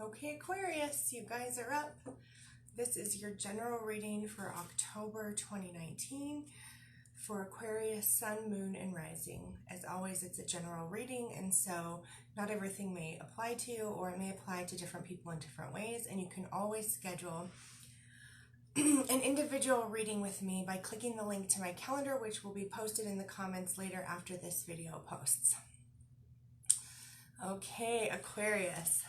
Okay, Aquarius, you guys are up. This is your general reading for October 2019 for Aquarius, Sun, Moon, and Rising. As always, it's a general reading, and so not everything may apply to you, or it may apply to different people in different ways, and you can always schedule an individual reading with me by clicking the link to my calendar, which will be posted in the comments later after this video posts. Okay, Aquarius.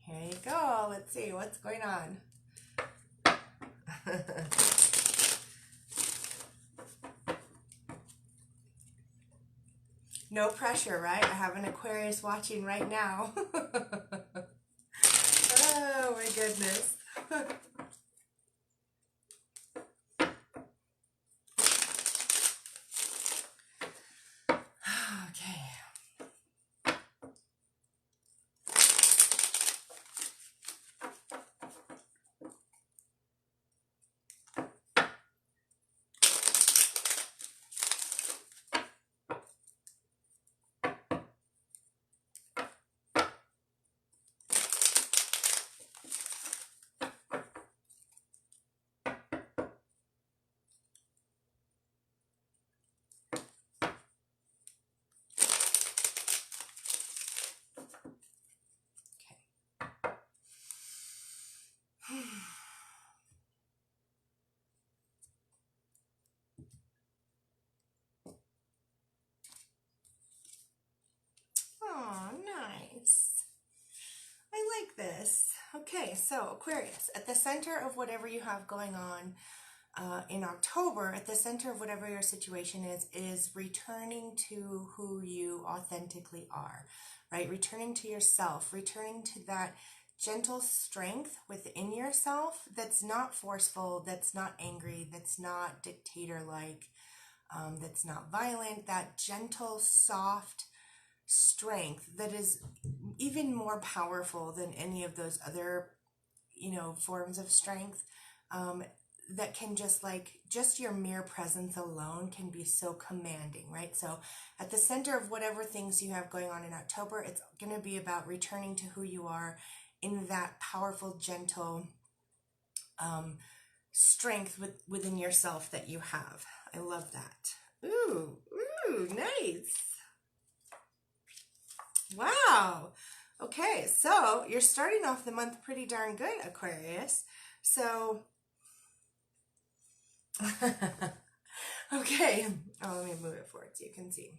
Here you go. Let's see what's going on. No pressure, right? I have an Aquarius watching right now. Oh my goodness. Okay. Oh, nice. I like this. Okay, so Aquarius, at the center of whatever you have going on in October, at the center of whatever your situation is returning to who you authentically are, right? Returning to yourself, returning to that gentle strength within yourself that's not forceful, that's not angry, that's not dictator-like, that's not violent, that gentle, soft strength that is even more powerful than any of those other, forms of strength, that can just your mere presence alone can be so commanding, right? So at the center of whatever things you have going on in October, it's going to be about returning to who you are in that powerful, gentle strength within yourself that you have. I love that. Ooh, nice. Wow. Okay, so you're starting off the month pretty darn good, Aquarius. So, okay. Oh, let me move it forward so you can see.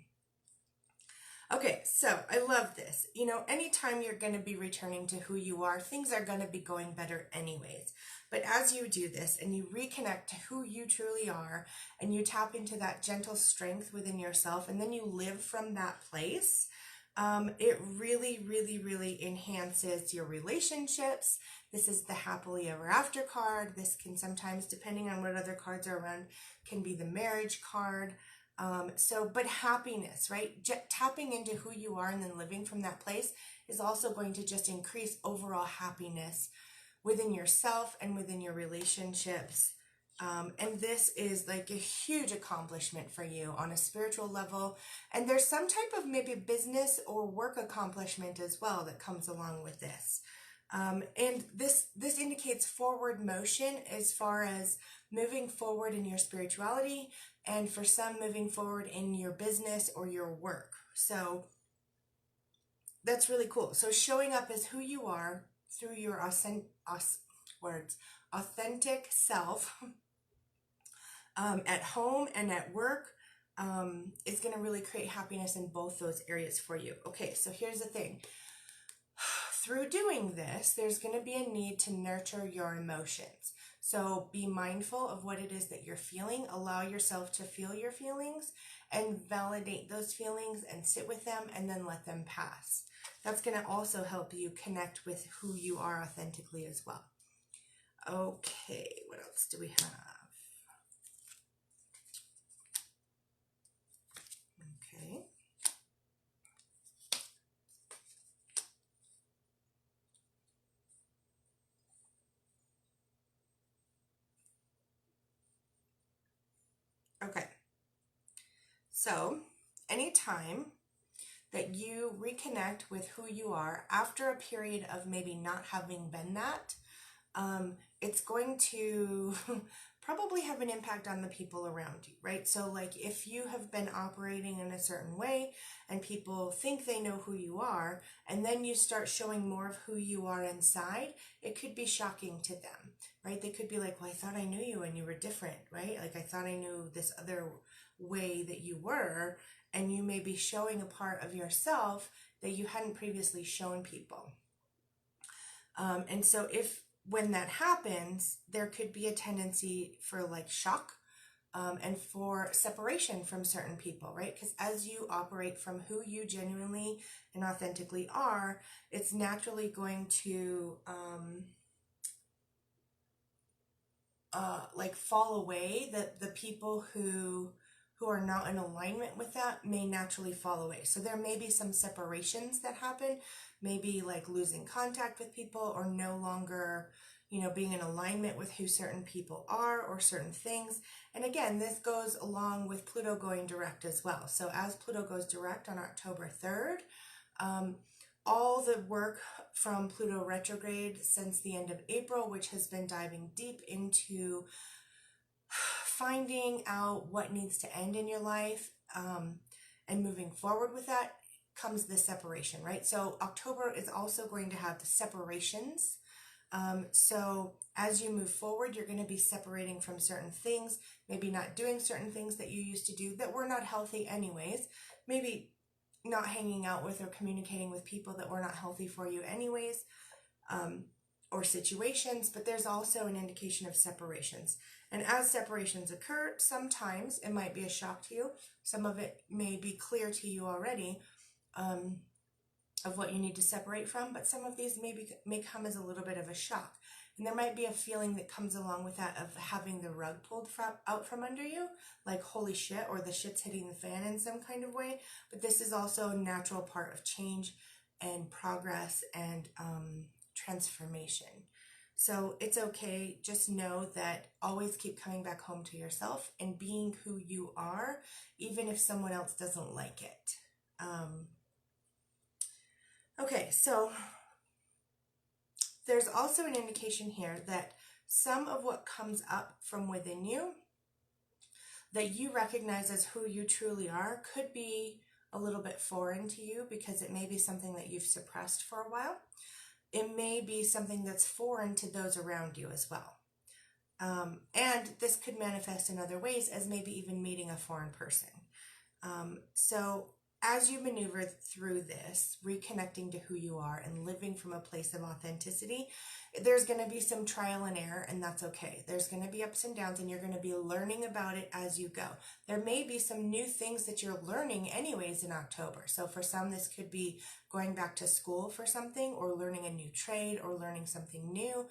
Okay, so I love this. Anytime you're going to be returning to who you are, things are going to be going better anyways. But as you do this and you reconnect to who you truly are and you tap into that gentle strength within yourself and then you live from that place, it really, really, really enhances your relationships. This is the happily ever after card. This can sometimes, depending on what other cards are around, can be the marriage card. But happiness, right? Tapping into who you are and then living from that place is also going to just increase overall happiness within yourself and within your relationships. And this is like a huge accomplishment for you on a spiritual level. And there's some type of maybe business or work accomplishment as well that comes along with this. And this indicates forward motion as far as moving forward in your spirituality, and for some moving forward in your business or your work. So that's really cool. So showing up as who you are through your authentic self at home and at work is going to really create happiness in both those areas for you. Okay, so here's the thing. Through doing this, there's going to be a need to nurture your emotions. So be mindful of what it is that you're feeling. Allow yourself to feel your feelings and validate those feelings and sit with them and then let them pass. That's going to also help you connect with who you are authentically as well. Okay, what else do we have? Okay. Okay. So, anytime that you reconnect with who you are after a period of maybe not having been that. It's going to probably have an impact on the people around you, right? So like if you have been operating in a certain way and people think they know who you are, and then you start showing more of who you are inside, it could be shocking to them, right? They could be like, well, I thought I knew you and you were different, right? Like I thought I knew this other way that you were, and you may be showing a part of yourself that you hadn't previously shown people. And so when that happens, there could be a tendency for like shock and for separation from certain people, right? Because as you operate from who you genuinely and authentically are, it's naturally going to like fall away. That the people who are not in alignment with that may naturally fall away. So there may be some separations that happen, maybe like losing contact with people or no longer, you know, being in alignment with who certain people are or certain things. And again, this goes along with Pluto going direct as well. So as Pluto goes direct on October 3rd, all the work from Pluto retrograde since the end of April, which has been diving deep into finding out what needs to end in your life and moving forward with that, comes the separation, right? So October is also going to have the separations. So as you move forward, you're going to be separating from certain things, maybe not doing certain things that you used to do that were not healthy anyways, maybe not hanging out with or communicating with people that were not healthy for you anyways, or situations, but there's also an indication of separations. And as separations occur, sometimes it might be a shock to you. Some of it may be clear to you already, of what you need to separate from, but some of these may come as a little bit of a shock. And there might be a feeling that comes along with that of having the rug pulled out from under you, like holy shit, or the shit's hitting the fan in some kind of way. But this is also a natural part of change and progress and transformation. So it's okay. Just know that always keep coming back home to yourself and being who you are, even if someone else doesn't like it. Okay, so there's also an indication here that some of what comes up from within you that you recognize as who you truly are could be a little bit foreign to you because it may be something that you've suppressed for a while. It may be something that's foreign to those around you as well. And this could manifest in other ways as maybe even meeting a foreign person. So as you maneuver through this, reconnecting to who you are and living from a place of authenticity, there's going to be some trial and error, and that's okay. There's going to be ups and downs, and you're going to be learning about it as you go. There may be some new things that you're learning anyways in October. So for some, this could be going back to school for something, or learning a new trade, or learning something new.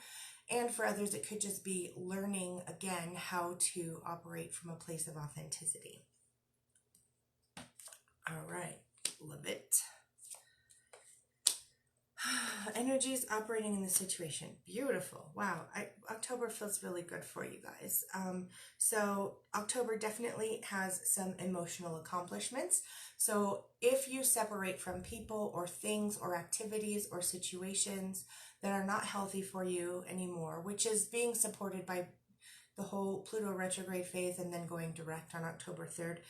And for others, it could just be learning again how to operate from a place of authenticity. All right, love it. Energies operating in the situation. Beautiful. Wow. October feels really good for you guys. So October definitely has some emotional accomplishments. So if you separate from people or things or activities or situations that are not healthy for you anymore, which is being supported by the whole Pluto retrograde phase and then going direct on October 3rd,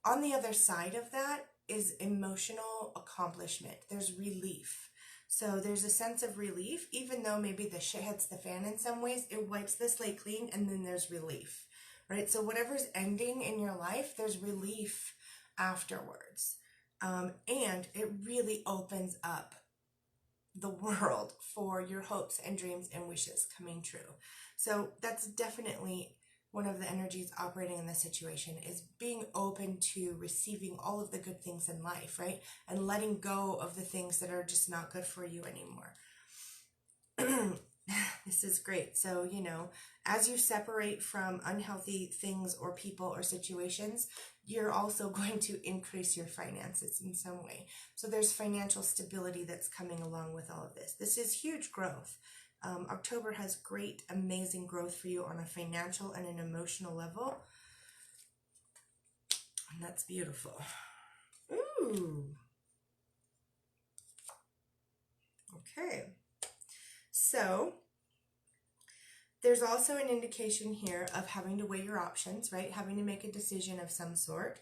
on the other side of that is emotional accomplishment. There's relief. So there's a sense of relief, even though maybe the shit hits the fan in some ways, it wipes the slate clean and then there's relief, right? So whatever's ending in your life, there's relief afterwards. And it really opens up the world for your hopes and dreams and wishes coming true. So that's definitely one of the energies operating in this situation, is being open to receiving all of the good things in life, right? And letting go of the things that are just not good for you anymore. This is great. So, you know, as you separate from unhealthy things or people or situations, you're also going to increase your finances in some way. So there's financial stability that's coming along with all of this. This is huge growth. October has great, amazing growth for you on a financial and an emotional level. And that's beautiful. Ooh. Okay, so there's also an indication here of having to weigh your options, right? Having to make a decision of some sort.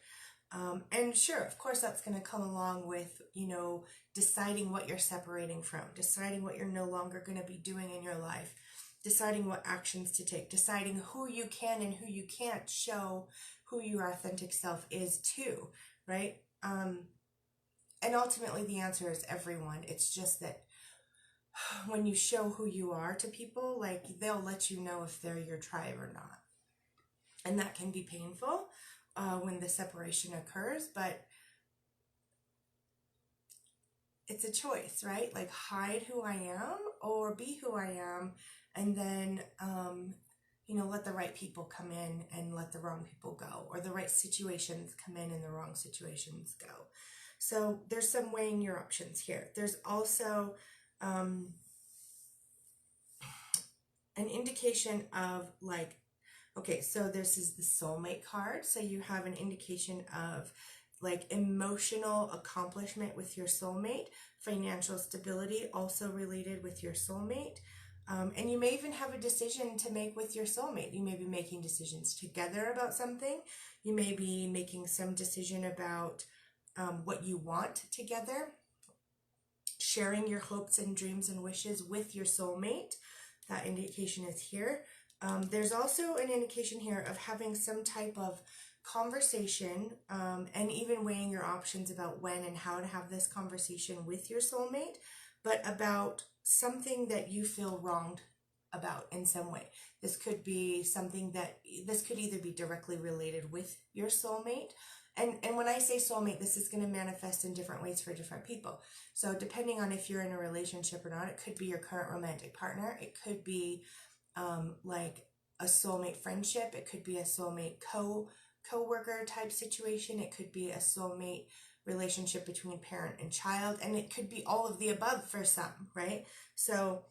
And sure, of course, that's going to come along with, you know, deciding what you're separating from, deciding what you're no longer going to be doing in your life, deciding what actions to take, deciding who you can and who you can't show who your authentic self is to, right? And ultimately the answer is everyone. It's just that when you show who you are to people, like, they'll let you know if they're your tribe or not. And that can be painful when the separation occurs, but it's a choice, right? Like, hide who I am or be who I am, and then, you know, let the right people come in and let the wrong people go, or the right situations come in and the wrong situations go. So there's some weighing your options here. There's also an indication of, like, okay, so this is the soulmate card. So you have an indication of, like, emotional accomplishment with your soulmate, financial stability also related with your soulmate. And you may even have a decision to make with your soulmate. You may be making decisions together about something. You may be making some decision about what you want together, sharing your hopes and dreams and wishes with your soulmate. That indication is here. There's also an indication here of having some type of conversation and even weighing your options about when and how to have this conversation with your soulmate, but about something that you feel wronged about in some way. This could be something this could either be directly related with your soulmate. And when I say soulmate, this is going to manifest in different ways for different people. So depending on if you're in a relationship or not, it could be your current romantic partner. It could be like a soulmate friendship. It could be a soulmate co-worker type situation. It could be a soulmate relationship between parent and child. And it could be all of the above for some, right? So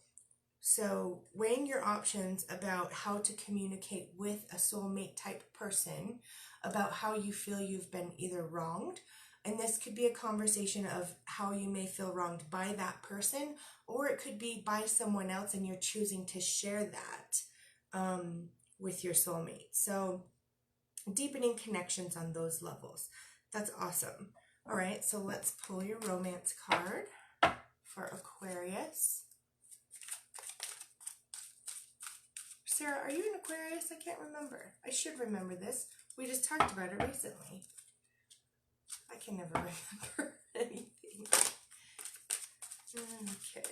weighing your options about how to communicate with a soulmate type person about how you feel you've been either wronged, and this could be a conversation of how you may feel wronged by that person, or it could be by someone else and you're choosing to share that with your soulmate. So deepening connections on those levels. That's awesome. All right, so let's pull your romance card for Aquarius. Sarah, are you an Aquarius? I can't remember. I should remember this. We just talked about it recently. I can never remember anything. Okay.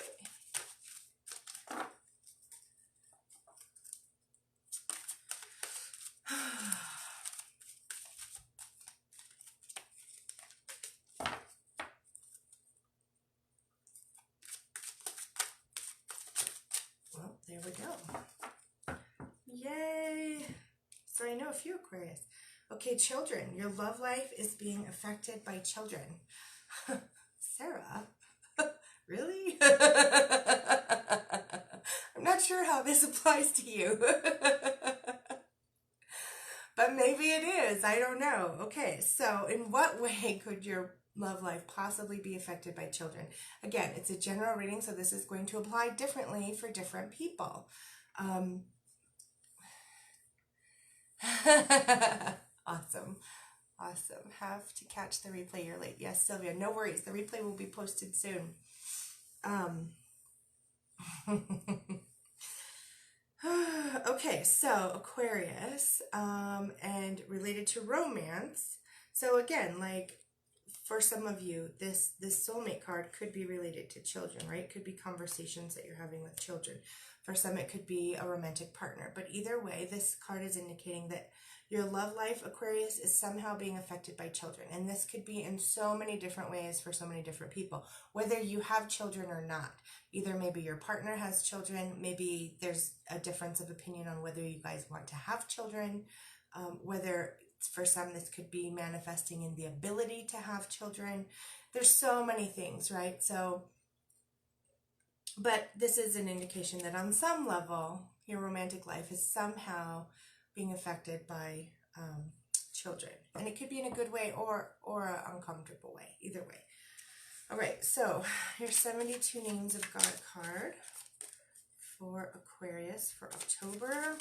Well, there we go. Yay! So I know a few Aquarius. Okay, children. Your love life is being affected by children. Sarah? Really? I'm not sure how this applies to you. But maybe it is. I don't know. Okay, so in what way could your love life possibly be affected by children? Again, it's a general reading, so this is going to apply differently for different people. Awesome. Awesome. Have to catch the replay. You're late. Yes, Sylvia, no worries. The replay will be posted soon. Okay, so Aquarius, and related to romance. So again, like, for some of you, this soulmate card could be related to children, right? It could be conversations that you're having with children. For some, it could be a romantic partner. But either way, this card is indicating that your love life, Aquarius, is somehow being affected by children. And this could be in so many different ways for so many different people, whether you have children or not. Either maybe your partner has children, maybe there's a difference of opinion on whether you guys want to have children, whether for some this could be manifesting in the ability to have children. There's so many things, right? So, but this is an indication that on some level, your romantic life is somehow being affected by children. And it could be in a good way or an uncomfortable way, either way. All right, so here's 72 Names of God card for Aquarius for October.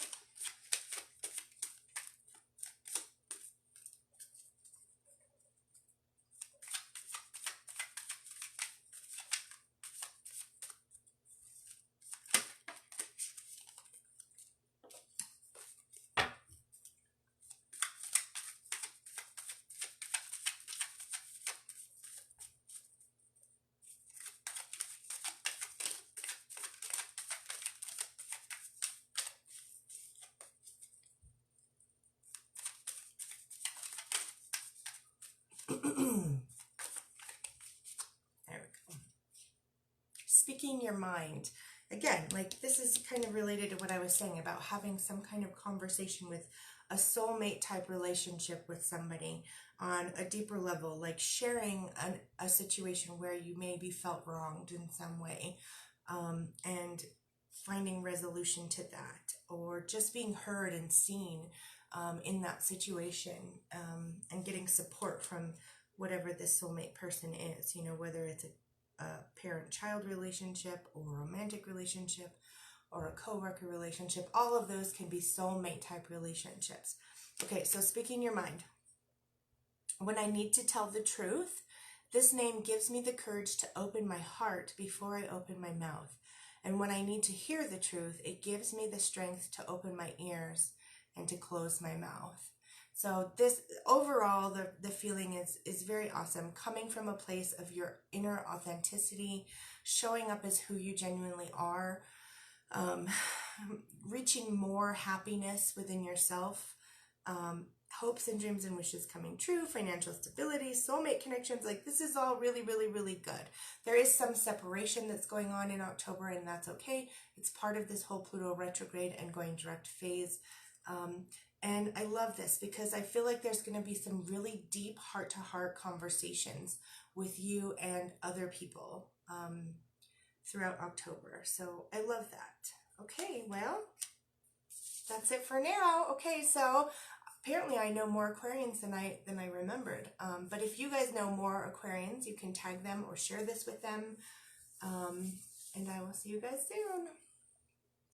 There we go. Speaking your mind. Again, like this is kind of related to what I was saying about having some kind of conversation with a soulmate type relationship with somebody on a deeper level, like sharing a situation where you maybe felt wronged in some way, and finding resolution to that, or just being heard and seen in that situation, and getting support from whatever this soulmate person is, you know, whether it's a parent-child relationship or a romantic relationship or a co-worker relationship. All of those can be soulmate type relationships. Okay, so speaking your mind. When I need to tell the truth, this name gives me the courage to open my heart before I open my mouth. And when I need to hear the truth, it gives me the strength to open my ears and to close my mouth. So this overall, the feeling is very awesome, coming from a place of your inner authenticity, showing up as who you genuinely are, reaching more happiness within yourself, hopes and dreams and wishes coming true, financial stability, soulmate connections. Like this is all really, really, really good. There is some separation that's going on in October, and that's okay. It's part of this whole Pluto retrograde and going direct phase. And I love this because I feel like there's going to be some really deep heart-to-heart conversations with you and other people throughout October. So I love that. Okay, well, that's it for now. Okay, so apparently I know more Aquarians than I remembered. But if you guys know more Aquarians, you can tag them or share this with them. And I will see you guys soon.